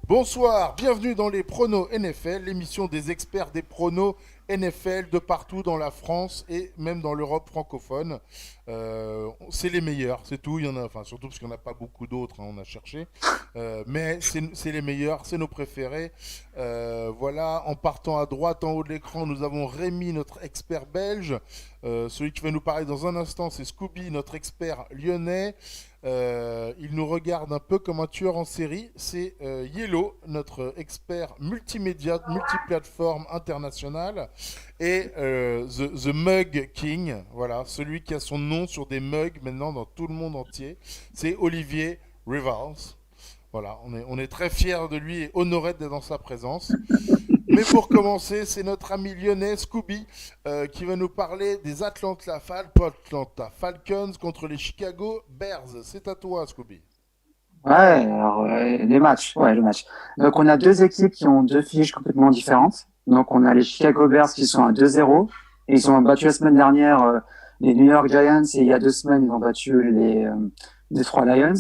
Bonsoir, bienvenue dans les pronos NFL, l'émission des experts des pronos NFL de partout dans la France et même dans l'Europe francophone. C'est les meilleurs, c'est tout. Il y en a, enfin surtout parce qu'il n'y en a pas beaucoup d'autres, hein, on a cherché. Mais c'est les meilleurs, c'est nos préférés. Voilà, en partant à droite en haut de l'écran, nous avons Rémi, notre expert belge. Celui qui va nous parler dans un instant, c'est Scooby, notre expert lyonnais. Il nous regarde un peu comme un tueur en série. C'est Yellow, notre expert multimédia, multiplateforme international. Et The Mug King, voilà, celui qui a son nom sur des mugs maintenant dans tout le monde entier. C'est Olivier Rivals. Voilà, on est très fiers de lui et honorés d'être dans sa présence. Mais pour commencer, c'est notre ami lyonnais Scooby qui va nous parler des Atlanta Falcons contre les Chicago Bears. C'est à toi, Scooby. Ouais, alors les matchs, ouais, le match. Donc on a deux équipes qui ont deux fiches complètement différentes. Donc on a les Chicago Bears qui sont à 2-0 et ils ont battu la semaine dernière les New York Giants et il y a 2 semaines ils ont battu les Detroit Lions.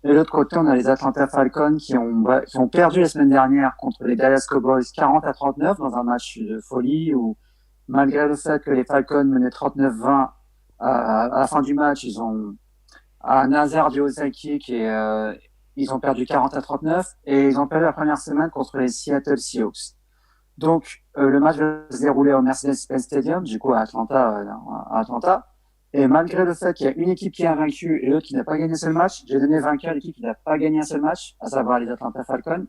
Et de l'autre côté on a les Atlanta Falcons qui ont perdu la semaine dernière contre les Dallas Cowboys 40-39 dans un match de folie où malgré le fait que les Falcons menaient 39-20 à la fin du match, ils ont à Nazar Osaki ils ont perdu 40-39 et ils ont perdu la première semaine contre les Seattle Seahawks. Donc le match va se dérouler au Mercedes-Benz Stadium, du coup à Atlanta. Et malgré le fait qu'il y a une équipe qui a vaincu et l'autre qui n'a pas gagné un seul match, j'ai donné vainqueur à l'équipe qui n'a pas gagné un seul match, à savoir les Atlanta Falcons.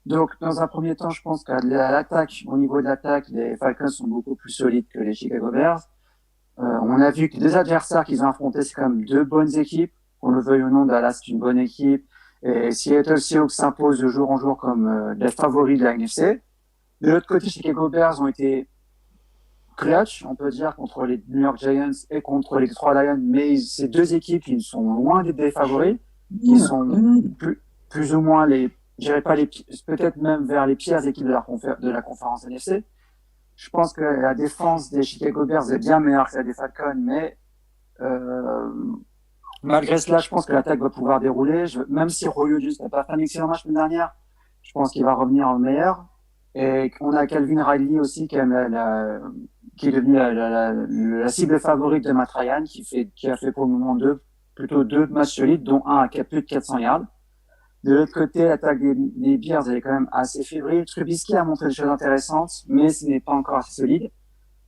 Donc dans un premier temps, je pense qu'à l'attaque, au niveau de l'attaque, les Falcons sont beaucoup plus solides que les Chicago Bears. On a vu que les deux adversaires qu'ils ont affrontés, c'est quand même deux bonnes équipes. Qu'on le veuille ou non, Dallas c'est une bonne équipe. Et Seattle Seahawks s'impose de jour en jour comme les favoris de la NFC. De l'autre côté, Chicago Bears ont été clutch, on peut dire, contre les New York Giants et contre les Detroit Lions. Mais ces deux équipes, ils sont loin d'être des favoris. Ils sont plus ou moins je dirais pas peut-être même vers les pires équipes de la conférence NFC. Je pense que la défense des Chicago Bears est bien meilleure que celle des Falcons, mais euh, malgré cela, je pense que l'attaque va pouvoir dérouler. Même si Royo juste n'a pas fait un excellent match l'année dernière, je pense qu'il va revenir en meilleur. Et on a Calvin Riley aussi qui est devenu la cible favorite de Matt Ryan, qui a fait pour le moment plutôt deux matchs solides, dont un qui a plus de 400 yards. De l'autre côté, l'attaque des Bears, elle est quand même assez fébrile. Trubisky a montré des choses intéressantes, mais ce n'est pas encore assez solide.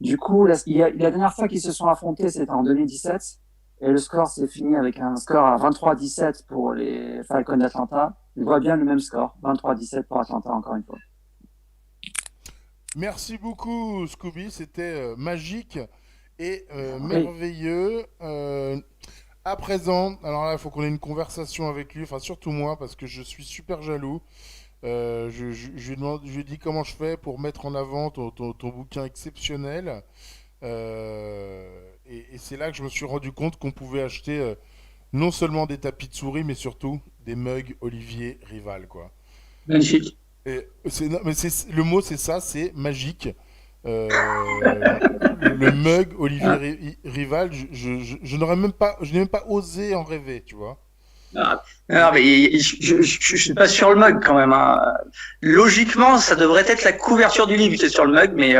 Du coup, la dernière fois qu'ils se sont affrontés, c'était en 2017. Et le score s'est fini avec un score à 23-17 pour les Falcons d'Atlanta. Je vois bien le même score, 23-17 pour Atlanta encore une fois. Merci beaucoup, Scooby. C'était magique et Oui, merveilleux. À présent, alors là, il faut qu'on ait une conversation avec lui, enfin surtout moi, parce que je suis super jaloux. Je lui dis comment je fais pour mettre en avant ton bouquin exceptionnel. Et c'est là que je me suis rendu compte qu'on pouvait acheter non seulement des tapis de souris, mais surtout des mugs Olivier Rival, quoi. magnifique. Et non, mais le mot, c'est ça, c'est magique. Le mug Olivier Ah, Rival, je n'aurais même pas, je n'ai même pas osé en rêver, tu vois. non, mais je suis pas sur le mug quand même. Hein. Logiquement, ça devrait être la couverture du livre qui est sur le mug, mais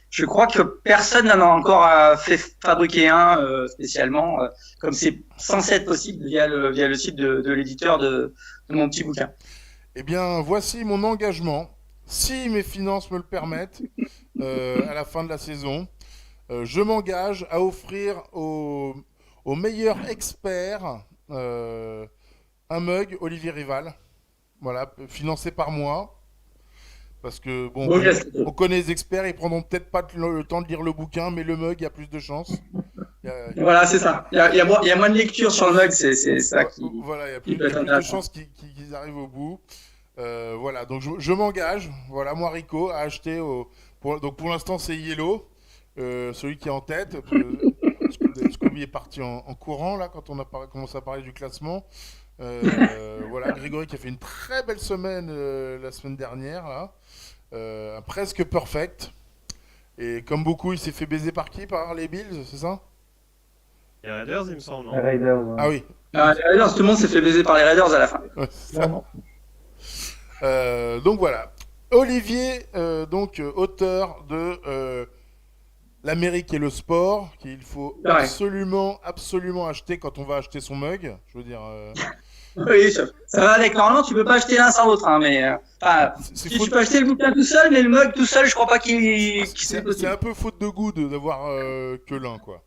je crois que personne n'en a encore fait fabriquer un spécialement, comme c'est censé être possible via le site de l'éditeur de mon petit bouquin. Eh bien, voici mon engagement. Si mes finances me le permettent, à la fin de la saison, je m'engage à offrir aux meilleurs experts un mug Olivier Rival, voilà, financé par moi. Parce que, bon, Bon on connaît les experts, ils prendront peut-être pas le temps de lire le bouquin, mais le mug, il y a plus de chances. Il y a, Voilà, c'est ça. Il y a moins de lecture sur le mug, c'est ça voilà, qui il peut y a être plus de intéressant. chances qu'ils arrivent au bout. Voilà, donc je m'engage, voilà, moi Rico, à acheter donc pour l'instant c'est Yellow, celui qui est en tête. Scooby est parti en courant là quand on a commencé à parler du classement. Voilà, Grégory qui a fait une très belle semaine la semaine dernière là. Presque perfect. Et comme beaucoup, il s'est fait baiser par qui? Par les Bills, c'est ça? Les Raiders, il me semble, Les non? Ah Raiders. oui. Les Raiders, tout le monde s'est fait baiser par les Raiders à la fin. Ouais, c'est ça. Clairement. Donc voilà. Olivier, auteur de L'Amérique et le sport, qu'il faut Ouais. absolument, absolument acheter quand on va acheter son mug. Je veux dire, Oui, ça va avec. Normalement, tu peux pas acheter l'un sans l'autre, hein, mais c'est si tu faute. peux acheter le bouquin tout seul, mais le mug tout seul, je crois pas qu'il c'est C'est un possible. peu faute de goût d'avoir que l'un, quoi.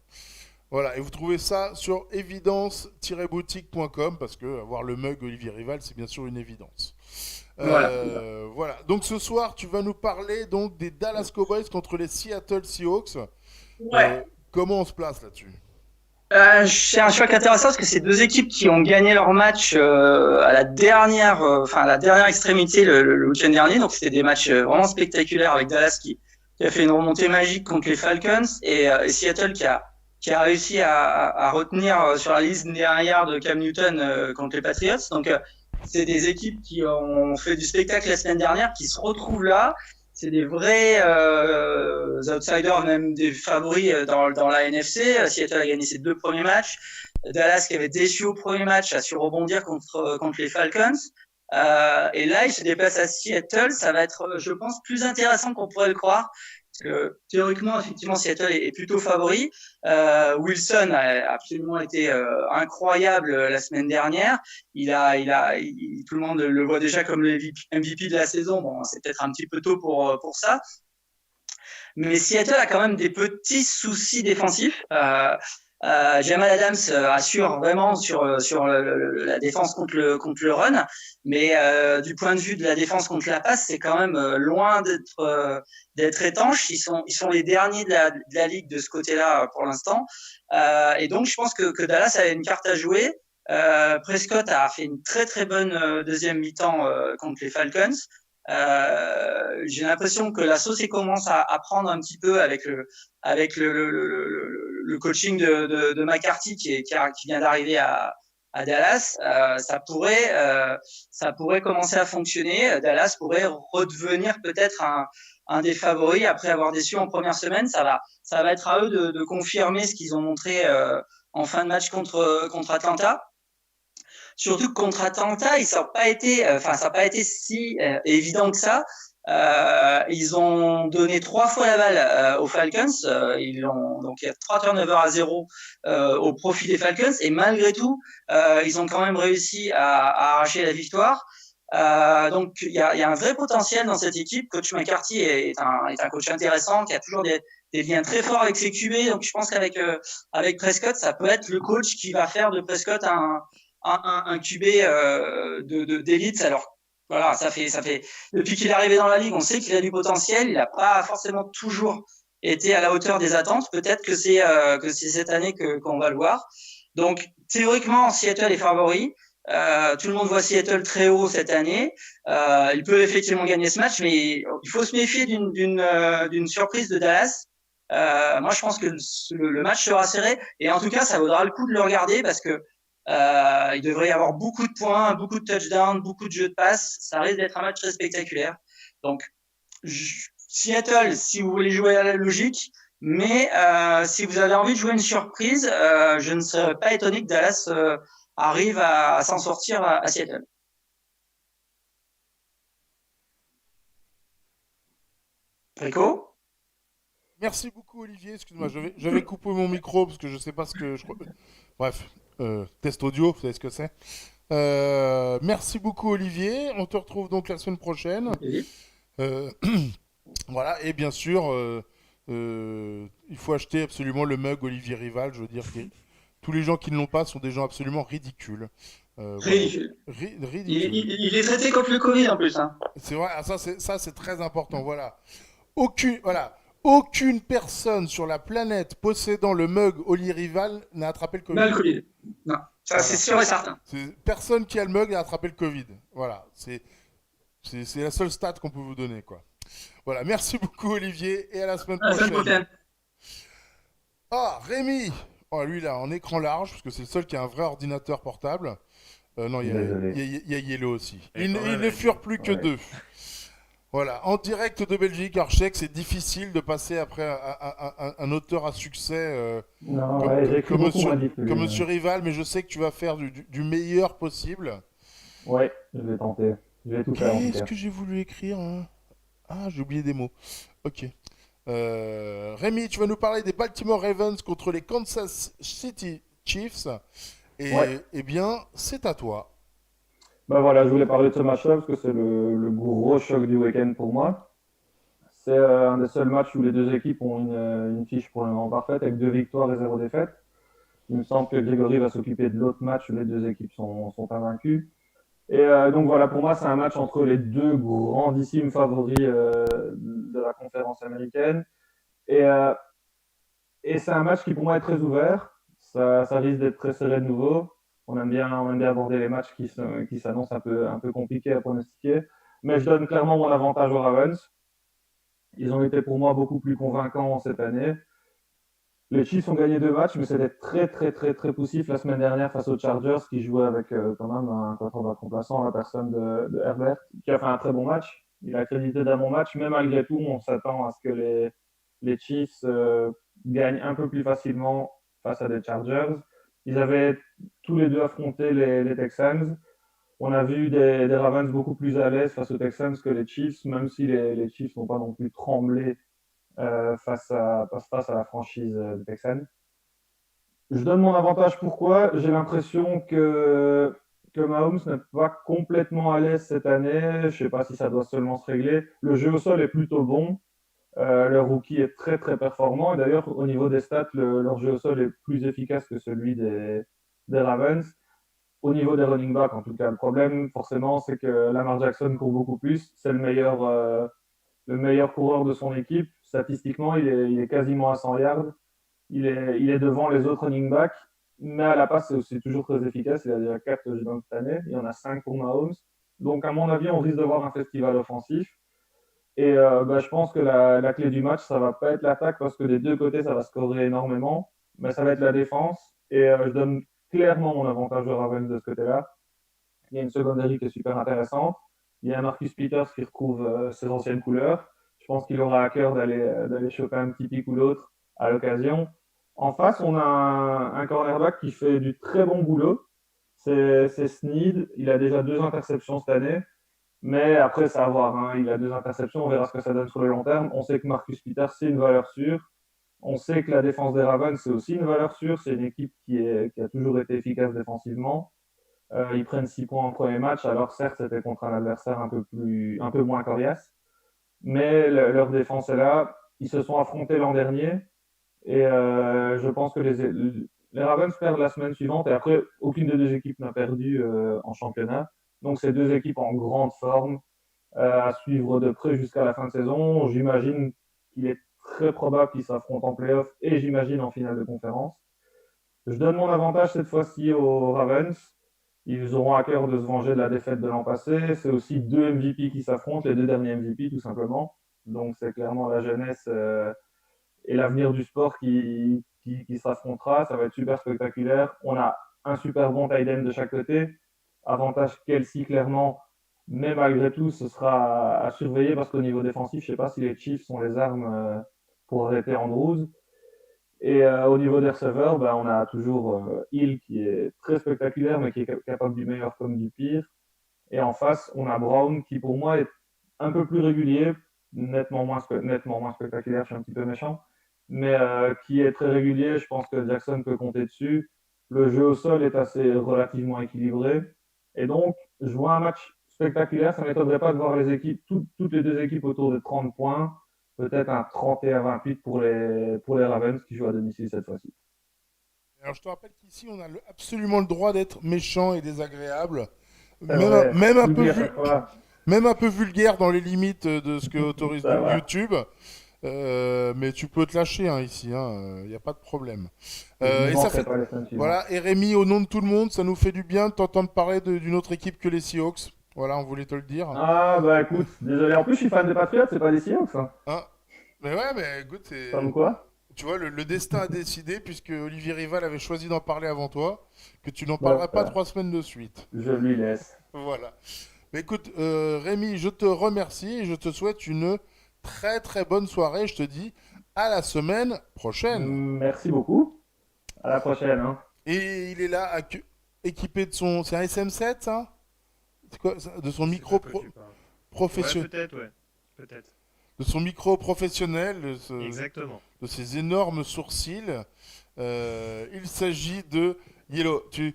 Voilà, et vous trouvez ça sur évidence-boutique.com parce que avoir le mug Olivier Rival, c'est bien sûr une évidence. Voilà. Voilà. Donc ce soir, tu vas nous parler donc des Dallas Cowboys contre les Seattle Seahawks. Ouais. Comment on se place là-dessus? C'est un choix intéressant parce que c'est deux équipes qui ont gagné leur match à la dernière extrémité le week-end dernier. Donc c'était des matchs vraiment spectaculaires avec Dallas qui a fait une remontée magique contre les Falcons et Seattle qui a réussi à retenir sur la liste derrière de Cam Newton contre les Patriots. Donc c'est des équipes qui ont fait du spectacle la semaine dernière, qui se retrouvent là. C'est des vrais outsiders, même des favoris dans la NFC. Seattle a gagné ses deux premiers matchs. Dallas, qui avait déçu au premier match, a su rebondir contre les Falcons. Et là, il se déplace à Seattle. Ça va être, je pense, plus intéressant qu'on pourrait le croire. Parce que théoriquement, effectivement, Seattle est plutôt favori. Wilson a absolument été incroyable la semaine dernière. Tout le monde le voit déjà comme le MVP de la saison. Bon, c'est peut-être un petit peu tôt pour ça. Mais Seattle a quand même des petits soucis défensifs. Jamal Adams assure vraiment sur la défense contre le run, mais du point de vue de la défense contre la passe, c'est quand même loin d'être étanche. Ils sont les derniers de la ligue de ce côté-là pour l'instant, et donc je pense que Dallas a une carte à jouer. Prescott a fait une très très bonne deuxième mi-temps contre les Falcons. J'ai l'impression que la sauce commence à prendre un petit peu avec le coaching de McCarthy qui vient d'arriver à Dallas. Ça pourrait commencer à fonctionner. Dallas pourrait redevenir peut-être un des favoris après avoir déçu en première semaine. Ça va être à eux de confirmer ce qu'ils ont montré en fin de match contre Atlanta. Surtout que contre Atlanta, ça n'a pas été si évident que ça. Ils ont donné 3 fois la balle aux Falcons. Donc il y a 3 turnovers à 0 au profit des Falcons. Et malgré tout, ils ont quand même réussi à arracher la victoire. Donc il y a un vrai potentiel dans cette équipe. Coach McCarthy est un coach intéressant qui a toujours des liens très forts avec ses QB. Donc je pense avec Prescott, ça peut être le coach qui va faire de Prescott un QB d'élite. Alors voilà, ça fait depuis qu'il est arrivé dans la ligue, on sait qu'il a du potentiel. Il n'a pas forcément toujours été à la hauteur des attentes. Peut-être que c'est cette année qu'on va le voir. Donc théoriquement, Seattle est favori. Tout le monde voit Seattle très haut cette année. Il peut effectivement gagner ce match, mais il faut se méfier d'une surprise de Dallas. Moi, je pense que le match sera serré et en tout cas, ça vaudra le coup de le regarder parce que il devrait y avoir beaucoup de points, beaucoup de touchdowns, beaucoup de jeux de passe. Ça risque d'être un match très spectaculaire. Donc, Seattle, si vous voulez jouer à la logique, mais si vous avez envie de jouer une surprise, je ne serais pas étonné que Dallas arrive à s'en sortir à Seattle. Rico? Merci beaucoup Olivier, excuse-moi, j'avais coupé mon micro parce que je sais pas ce que je crois. Bref, test audio, vous savez ce que c'est. Merci beaucoup Olivier, on te retrouve donc la semaine prochaine. Euh, voilà, et bien sûr, il faut acheter absolument le mug Olivier Rival, je veux dire que tous les gens qui ne l'ont pas sont des gens absolument ridicules. Voilà. Ridicule. Ridicule. Il est traité contre le Covid en plus. Hein. C'est vrai, ah, ça c'est très important, voilà. Aucune personne sur la planète possédant le mug Oli Rival n'a attrapé le Covid. Mal Covid. Non, ça Voilà. c'est sûr et certain. Personne qui a le mug a attrapé le Covid. Voilà, c'est la seule stat qu'on peut vous donner, quoi. Voilà, merci beaucoup Olivier et à la semaine À la semaine prochaine. prochaine. Ah, Rémi. Oh, lui là, en écran large, parce que c'est le seul qui a un vrai ordinateur portable. Non, Désolé. il y a Yellow aussi. Et Il quand même, ne furent plus que Ouais. deux. Voilà, en direct de Belgique, alors je sais que c'est difficile de passer après un auteur à succès Non, comme, ouais, j'écris comme beaucoup, monsieur, moi, dites lui. comme monsieur Rival, mais je sais que tu vas faire du meilleur possible. Ouais, je vais tenter. Je vais tout faire en tout Qu'est-ce cas. que j'ai voulu écrire, hein? Ah, j'ai oublié des mots. Ok. Rémi, tu vas nous parler des Baltimore Ravens contre les Kansas City Chiefs. Ouais. Eh bien, c'est à toi. Bah voilà, je voulais parler de ce match-là parce que c'est le gros choc du week-end pour moi. C'est un des seuls matchs où les deux équipes ont une fiche pour le moment parfaite avec 2 victoires et 0 défaite. Il me semble que Grégory va s'occuper de l'autre match où les deux équipes sont invaincues. Et donc voilà, pour moi, c'est un match entre les deux grandissimes favoris de la conférence américaine. Et, euh, et c'est un match qui pour moi est très ouvert. Ça risque d'être très serré de nouveau. On aime bien aborder les matchs qui s'annoncent un peu compliqués à pronostiquer. Mais je donne clairement mon avantage aux Ravens. Ils ont été pour moi beaucoup plus convaincants cette année. Les Chiefs ont gagné 2 matchs, mais c'était très très très très poussif la semaine dernière face aux Chargers qui jouaient avec quand même un quarterback remplaçant, la personne de Herbert, qui a fait un très bon match. Il a crédité d'un bon match, mais malgré tout, on s'attend à ce que les Chiefs gagnent un peu plus facilement face à des Chargers. Ils avaient tous les deux affronté les Texans. On a vu des Ravens beaucoup plus à l'aise face aux Texans que les Chiefs, même si les Chiefs n'ont pas non plus tremblé face à la franchise des Texans. Je donne mon avantage pourquoi j'ai l'impression que Mahomes n'est pas complètement à l'aise cette année. Je ne sais pas si ça doit seulement se régler. Le jeu au sol est plutôt bon. Le rookie est très très performant. Et d'ailleurs, au niveau des stats, leur jeu au sol est plus efficace que celui des Ravens. Au niveau des running backs, en tout cas, le problème, forcément, c'est que Lamar Jackson court beaucoup plus. C'est le meilleur coureur de son équipe. Statistiquement, il est quasiment à 100 yards. Il est devant les autres running backs, mais à la passe, c'est aussi toujours très efficace. Il a déjà 4 touchdowns cette année. Il y en a 5 pour Mahomes. Donc, à mon avis, on risque d'avoir un festival offensif. Et je pense que la clé du match, ça va pas être l'attaque parce que des deux côtés, ça va scorer énormément, mais ça va être la défense. Et je donne clairement mon avantage au Ravens de ce côté-là. Il y a une secondary qui est super intéressante. Il y a Marcus Peters qui retrouve ses anciennes couleurs. Je pense qu'il aura à cœur d'aller choper un petit pic ou l'autre à l'occasion. En face, on a un cornerback qui fait du très bon boulot. C'est Snead. Il a déjà 2 interceptions cette année. Mais après, ça va voir. Hein. Il a 2 interceptions. On verra ce que ça donne sur le long terme. On sait que Marcus Peters, c'est une valeur sûre. On sait que la défense des Ravens, c'est aussi une valeur sûre. C'est une équipe qui a toujours été efficace défensivement. Ils prennent 6 points en premier match. Alors certes, c'était contre un adversaire un peu moins coriace, mais leur défense est là. Ils se sont affrontés l'an dernier et je pense que les Ravens perdent la semaine suivante et après, aucune des deux équipes n'a perdu en championnat. Donc c'est 2 équipes en grande forme à suivre de près jusqu'à la fin de saison. J'imagine qu'il est très probable qu'ils s'affrontent en playoff et j'imagine en finale de conférence. Je donne mon avantage cette fois-ci aux Ravens. Ils auront à cœur de se venger de la défaite de l'an passé. C'est aussi 2 MVP qui s'affrontent, les 2 derniers MVP tout simplement. Donc c'est clairement la jeunesse et l'avenir du sport qui s'affrontera. Ça va être super spectaculaire. On a un super bon tight end de chaque côté. Avantage Kelsey clairement, mais malgré tout, ce sera à surveiller parce qu'au niveau défensif, je ne sais pas si les Chiefs ont les armes pour arrêter Andrews. Et au niveau des receveurs, on a toujours Hill qui est très spectaculaire, mais qui est capable du meilleur comme du pire. Et en face, on a Brown qui, pour moi, est un peu plus régulier, nettement moins spectaculaire, je suis un petit peu méchant, mais qui est très régulier. Je pense que Jackson peut compter dessus. Le jeu au sol est assez relativement équilibré. Et donc, je vois un match spectaculaire. Ça ne m'étonnerait pas de voir les équipes, toutes les deux équipes autour de 30 points. Peut-être un 31-28 pour les Ravens qui jouent à domicile cette fois-ci. Alors, je te rappelle qu'ici, on a absolument le droit d'être méchant et désagréable, C'est vrai, je le dis à chaque fois. même un peu vulgaire dans les limites de ce que autorise Ça va. YouTube. Mais tu peux te lâcher hein, ici, il n'y a pas de problème. Je n'y Et ça manquerai fait, pas les semaines suivantes. voilà, et Rémi, au nom de tout le monde, ça nous fait du bien de t'entendre parler d'une autre équipe que les Seahawks. Voilà, on voulait te le dire. Ah, bah écoute, désolé. En plus, je suis fan des Patriots, c'est pas des Seahawks. Hein. Hein. Mais ouais, mais écoute, Comme quoi? tu vois, le destin a décidé, puisque Olivier Rival avait choisi d'en parler avant toi, que tu n'en Bah, parlerais pas 3 semaines de suite. je lui laisse. Voilà. Mais écoute, Rémi, je te remercie et je te souhaite une très très bonne soirée. Je te dis à la semaine prochaine. Merci beaucoup. À la prochaine. Hein. Et il est là, équipé de son... C'est un SM7, ça? c'est quoi, ça, de son Je sais micro pas de quoi tu parles. Ouais, professionnel, peut-être, ouais. Peut-être. de son micro professionnel, Exactement. de ses énormes sourcils. Il s'agit de Yellow. Tu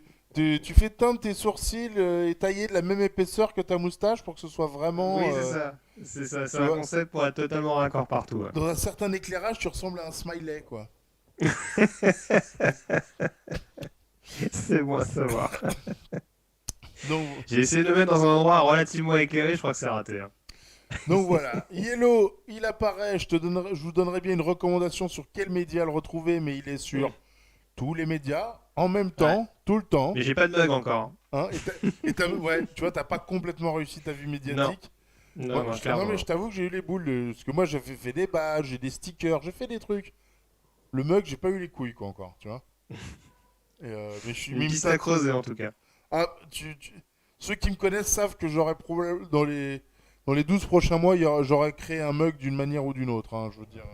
fais teindre tes sourcils et tailler de la même épaisseur que ta moustache pour que ce soit vraiment, Oui, c'est ça. C'est ça. C'est tu un vois, concept pour être totalement raccord partout. Ouais. dans un certain éclairage, tu ressembles à un smiley, quoi. C'est bon à savoir. Donc, J'ai essayé de le mettre dans un endroit relativement éclairé, je crois que c'est raté. Hein. donc voilà, Yellow, il apparaît. Je vous donnerai bien une recommandation sur quel média le retrouver, mais il est sur Mm. tous les médias en même Ouais. temps, tout le temps. Mais j'ai pas de bug encore. Hein, ouais, tu vois, t'as pas complètement réussi ta vie Non. médiatique. Non, Moi, non, non, clairement. mais je t'avoue que j'ai eu les boules. Parce que moi, j'avais fait des badges, j'ai des stickers, j'ai fait des trucs. Le mug, j'ai pas eu les couilles, quoi, encore, tu vois. Mais je suis Une piste à creuser en tout cas. Ah, ceux qui me connaissent savent que j'aurais probablement dans les 12 prochains mois, j'aurais créé un mug d'une manière ou d'une autre, hein, je veux dire.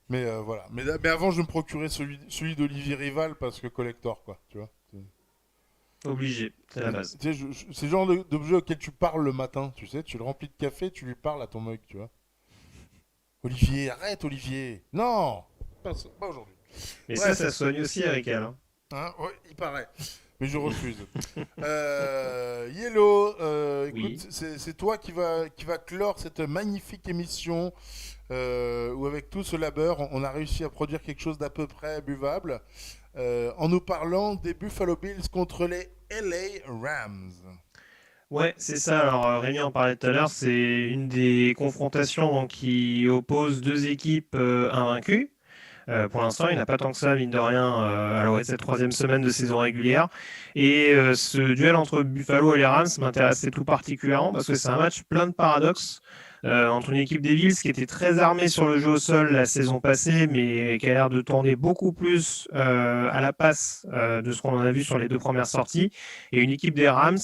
Mais voilà. Mais avant, je me procurais celui d'Olivier Rival parce que collector, quoi, tu vois. Obligé, c'est la base. Tu sais, c'est le genre d'objet auquel tu parles le matin, tu sais. Tu le remplis de café, tu lui parles à ton mug, tu vois. Olivier, arrête, Olivier. Non, pas aujourd'hui. Mais Bref. ça soigne aussi avec elle. Hein. Hein, ouais, il paraît. Mais je refuse. Yellow, Oui. écoute, c'est toi qui va clore cette magnifique émission où avec tout ce labeur, on a réussi à produire quelque chose d'à peu près buvable en nous parlant des Buffalo Bills contre les LA Rams. Ouais, c'est ça. Alors, Rémi en parlait tout à l'heure, c'est une des confrontations donc, qui oppose deux équipes invaincues. Pour l'instant, il n'a pas tant que ça, mine de rien, alors cette troisième semaine de saison régulière. Et ce duel entre Buffalo et les Rams m'intéressait tout particulièrement parce que c'est un match plein de paradoxes. Entre une équipe des Bills qui était très armée sur le jeu au sol la saison passée, mais qui a l'air de tourner beaucoup plus à la passe de ce qu'on en a vu sur les deux premières sorties, et une équipe des Rams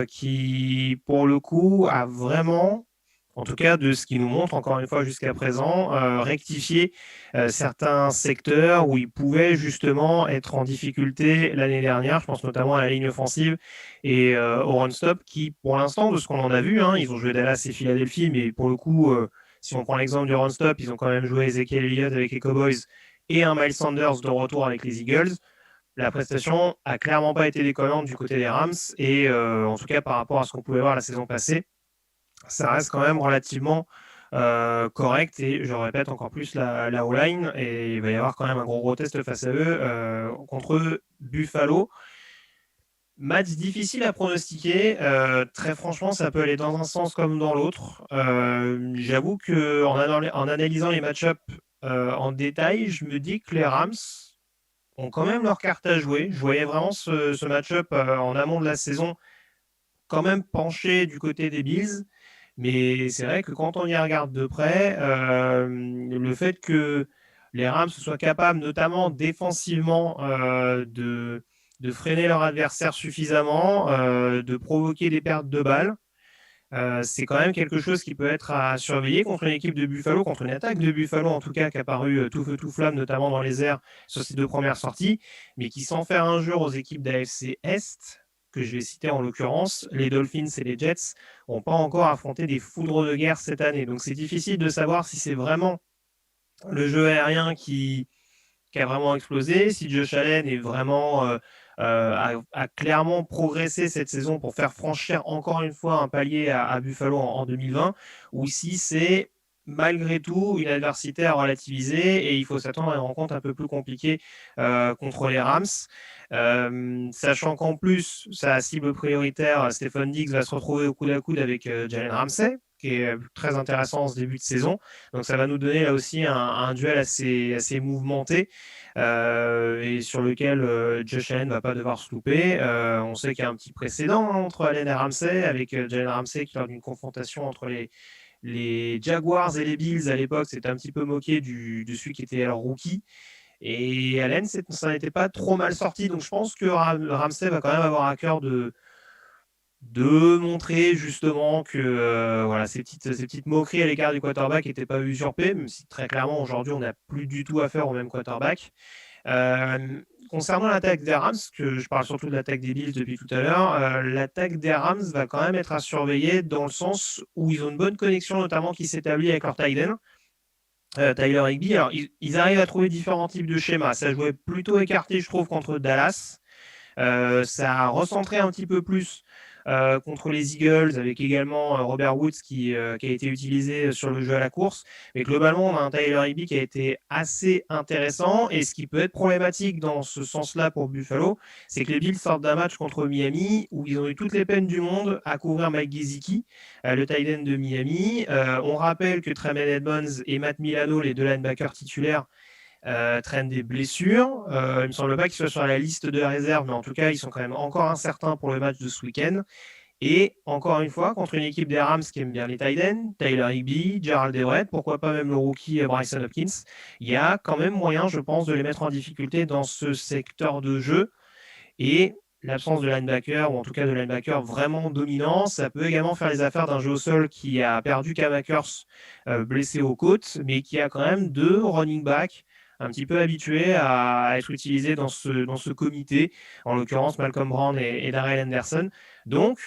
qui, pour le coup, a vraiment, en tout cas de ce qu'ils nous montrent encore une fois jusqu'à présent, rectifié certains secteurs où ils pouvaient justement être en difficulté l'année dernière. Je pense notamment à la ligne offensive et au run-stop qui, pour l'instant, de ce qu'on en a vu, hein, ils ont joué Dallas et Philadelphie, mais pour le coup, si on prend l'exemple du run-stop, ils ont quand même joué Ezekiel Elliott avec les Cowboys et un Miles Sanders de retour avec les Eagles. La prestation a clairement pas été déconnante du côté des Rams et en tout cas par rapport à ce qu'on pouvait voir la saison passée, ça reste quand même relativement correct et je répète encore plus la O-line et il va y avoir quand même un gros test face à eux contre Buffalo. Match difficile à pronostiquer. Très franchement, ça peut aller dans un sens comme dans l'autre. J'avoue que en analysant les match-ups en détail, je me dis que les Rams ont quand même leur carte à jouer. Je voyais vraiment ce match-up en amont de la saison quand même penché du côté des Bills. Mais c'est vrai que quand on y regarde de près, le fait que les Rams soient capables, notamment défensivement, de freiner leur adversaire suffisamment, de provoquer des pertes de balles, c'est quand même quelque chose qui peut être à surveiller contre une équipe de Buffalo, contre une attaque de Buffalo en tout cas, qui a paru tout feu tout flamme, notamment dans les airs sur ces deux premières sorties, mais qui sans faire injure aux équipes d'AFC Est, que je vais citer en l'occurrence, les Dolphins et les Jets, n'ont pas encore affronté des foudres de guerre cette année. Donc c'est difficile de savoir si c'est vraiment le jeu aérien qui a vraiment explosé, si Josh Allen est vraiment a clairement progressé cette saison pour faire franchir encore une fois un palier à Buffalo en 2020, ou si c'est malgré tout une adversité à relativiser et il faut s'attendre à une rencontre un peu plus compliquée contre les Rams. Sachant qu'en plus, sa cible prioritaire, Stefon Diggs, va se retrouver au coude à coude avec Jalen Ramsey, qui est très intéressant en ce début de saison. Donc ça va nous donner là aussi un duel assez mouvementé et sur lequel Josh Allen ne va pas devoir se louper. On sait qu'il y a un petit précédent entre Allen et Ramsey, avec Jalen Ramsey qui, lors d'une confrontation entre les Jaguars et les Bills à l'époque, s'était un petit peu moqué de celui qui était alors rookie. Et Allen, ça n'était pas trop mal sorti. Donc je pense que Ramsey va quand même avoir à cœur de montrer justement que voilà, ces petites moqueries à l'égard du quarterback n'étaient pas usurpées, même si très clairement aujourd'hui on n'a plus du tout affaire au même quarterback. Concernant l'attaque des Rams, que je parle surtout de l'attaque des Bills depuis tout à l'heure, l'attaque des Rams va quand même être à surveiller dans le sens où ils ont une bonne connexion, notamment qui s'établit avec leur tight end, Tyler Higbee. Alors, ils arrivent à trouver différents types de schémas. Ça jouait plutôt écarté, je trouve, contre Dallas. Ça a recentré un petit peu plus contre les Eagles, avec également Robert Woods qui a été utilisé sur le jeu à la course. Mais globalement, on a un Tyler Higbee qui a été assez intéressant. Et ce qui peut être problématique dans ce sens-là pour Buffalo, c'est que les Bills sortent d'un match contre Miami où ils ont eu toutes les peines du monde à couvrir Mike Gesicki, le tight end de Miami. On rappelle que Tremaine Edmonds et Matt Milano, les deux linebackers titulaires, traînent des blessures. Il ne me semble pas qu'ils soient sur la liste de réserve, mais en tout cas, ils sont quand même encore incertains pour le match de ce week-end. Et encore une fois, contre une équipe des Rams qui aime bien les tight ends, Tyler Higbee, Gerald Everett, pourquoi pas même le rookie Bryson Hopkins, il y a quand même moyen, je pense, de les mettre en difficulté dans ce secteur de jeu. Et l'absence de linebacker, ou en tout cas de linebacker vraiment dominant, ça peut également faire les affaires d'un jeu au sol qui a perdu Cam Akers blessé aux côtes, mais qui a quand même 2 running backs un petit peu habitués à être utilisés dans ce comité, en l'occurrence Malcolm Brown et Darrell Henderson. Donc,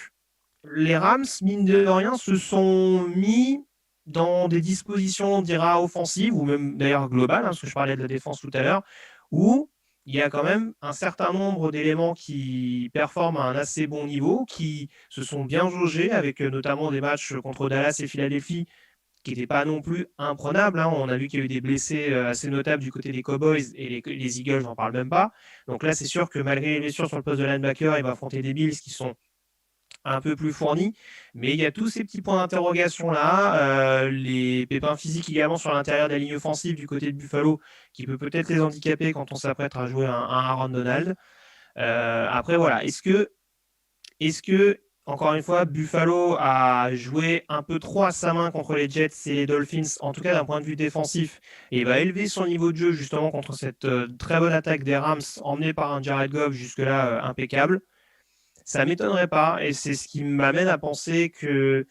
les Rams, mine de rien, se sont mis dans des dispositions, on dira, offensives, ou même d'ailleurs globales, parce que je parlais de la défense tout à l'heure, où il y a quand même un certain nombre d'éléments qui performent à un assez bon niveau, qui se sont bien jaugés, avec notamment des matchs contre Dallas et Philadelphie, qui n'étaient pas non plus imprenables. On a vu qu'il y a eu des blessés assez notables du côté des Cowboys, et les Eagles, j'en parle même pas. Donc là, c'est sûr que malgré les blessures sur le poste de linebacker, il va affronter des Bills qui sont un peu plus fournis, mais il y a tous ces petits points d'interrogation là, les pépins physiques également sur l'intérieur de la ligne offensive du côté de Buffalo, qui peut-être les handicaper quand on s'apprête à jouer un Aaron Donald. Après voilà, est-ce que encore une fois, Buffalo a joué un peu trop à sa main contre les Jets et les Dolphins, en tout cas d'un point de vue défensif, et va élever son niveau de jeu justement contre cette très bonne attaque des Rams, emmenée par un Jared Goff jusque-là impeccable? Ça m'étonnerait pas, et c'est ce qui m'amène à penser que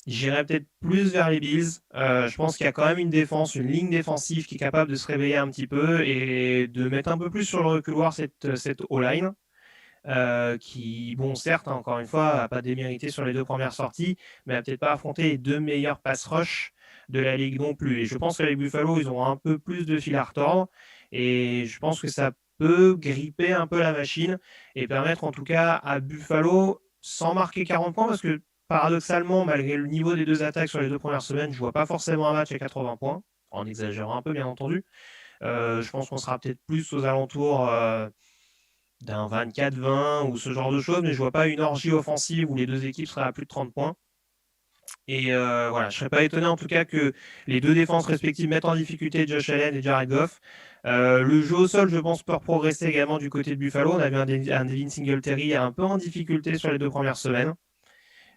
j'irais peut-être plus vers les Bills. Je pense qu'il y a quand même une ligne défensive qui est capable de se réveiller un petit peu et de mettre un peu plus sur le reculoir cette O-line. Qui, bon, certes, encore une fois, n'a pas démérité sur les 2 premières sorties, mais n'a peut-être pas affronté les 2 meilleurs pass rush de la ligue non plus. Et je pense qu'avec Buffalo, ils ont un peu plus de fil à retordre, et je pense que ça peut gripper un peu la machine et permettre en tout cas à Buffalo, sans marquer 40 points, parce que paradoxalement, malgré le niveau des 2 attaques sur les 2 premières semaines, je ne vois pas forcément un match à 80 points, en exagérant un peu bien entendu. Je pense qu'on sera peut-être plus aux alentours d'un 24-20 ou ce genre de choses, mais je vois pas une orgie offensive où les 2 équipes seraient à plus de 30 points. Et voilà, je serais pas étonné en tout cas que les 2 défenses respectives mettent en difficulté Josh Allen et Jared Goff. Le jeu au sol, je pense, peut progresser également du côté de Buffalo. On a vu un Devin Singletary un peu en difficulté sur les 2 premières semaines.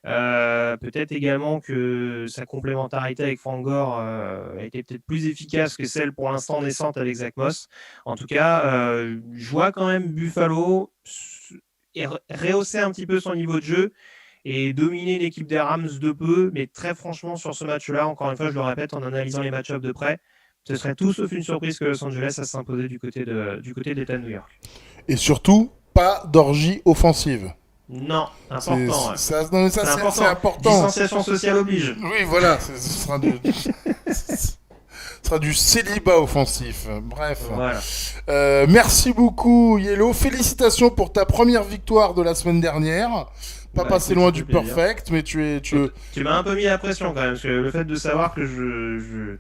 Peut-être également que sa complémentarité avec Frank Gore a été peut-être plus efficace que celle pour l'instant naissante avec Zach Moss. En tout cas, je vois quand même Buffalo rehausser un petit peu son niveau de jeu et dominer l'équipe des Rams de peu, mais très franchement sur ce match-là, encore une fois, je le répète, en analysant les match-ups de près, ce serait tout sauf une surprise que Los Angeles a s'imposer du côté de l'État de New York. Et surtout, pas d'orgie offensive. Non, important. C'est important. Distanciation sociale oblige. Oui, voilà, ce sera du célibat offensif. Bref. Voilà. Merci beaucoup, Yellow. Félicitations pour ta première victoire de la semaine dernière. Pas passé loin du perfect, mais tu m'as un peu mis la pression quand même, parce que le fait de savoir que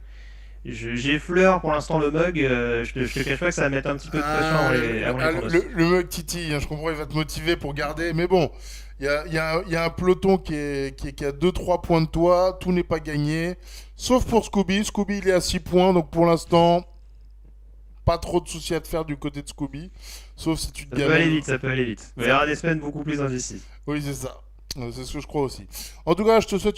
j'effleure pour l'instant le mug, je te cache pas que ça va mettre un petit peu de pression avant les le mug Titi, je comprends, il va te motiver pour garder, mais bon, il y a un peloton qui a 2-3 points de toi, tout n'est pas gagné, sauf pour Scooby. Scooby, il est à 6 points, donc pour l'instant, pas trop de soucis à te faire du côté de Scooby, sauf si tu te gagnes. Ça peut aller vite. Il y aura des semaines beaucoup plus indécises. Oui, c'est ça. C'est ce que je crois aussi. En tout cas, je te souhaite